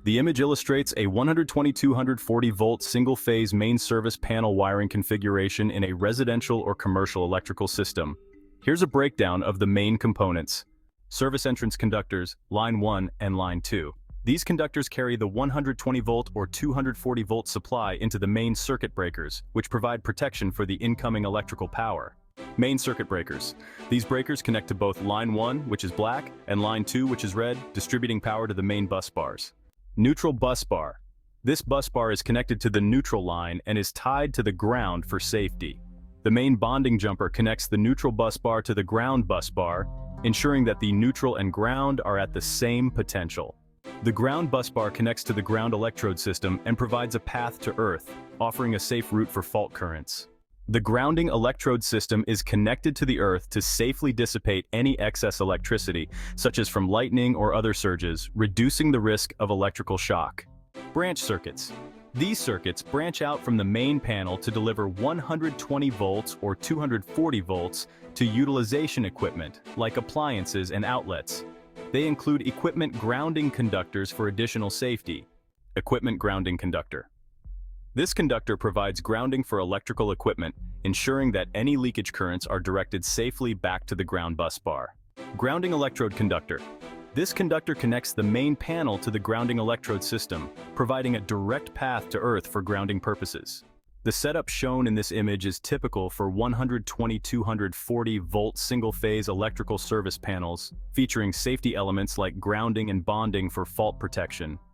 The image illustrates a 120-240-volt single-phase main service panel wiring configuration in a residential or commercial electrical system. Here's a breakdown of the main components. Service entrance conductors, line 1 and line 2. These conductors carry the 120-volt or 240-volt supply into the main circuit breakers, which provide protection for the incoming electrical power. Main circuit breakers. These breakers connect to both line 1, which is black, and line 2, which is red, distributing power to the main bus bars. Neutral bus bar. This bus bar is connected to the neutral line and is tied to the ground for safety. The main bonding jumper connects the neutral bus bar to the ground bus bar, ensuring that the neutral and ground are at the same potential. The ground bus bar connects to the ground electrode system and provides a path to earth, offering a safe route for fault currents. The grounding electrode system is connected to the earth to safely dissipate any excess electricity, such as from lightning or other surges, reducing the risk of electrical shock. Branch circuits. These circuits branch out from the main panel to deliver 120 volts or 240 volts to utilization equipment, like appliances and outlets. They include equipment grounding conductors for additional safety. Equipment grounding conductor. This conductor provides grounding for electrical equipment, ensuring that any leakage currents are directed safely back to the ground bus bar. Grounding electrode conductor. This conductor connects the main panel to the grounding electrode system, providing a direct path to earth for grounding purposes. The setup shown in this image is typical for 120-240-volt single-phase electrical service panels, featuring safety elements like grounding and bonding for fault protection.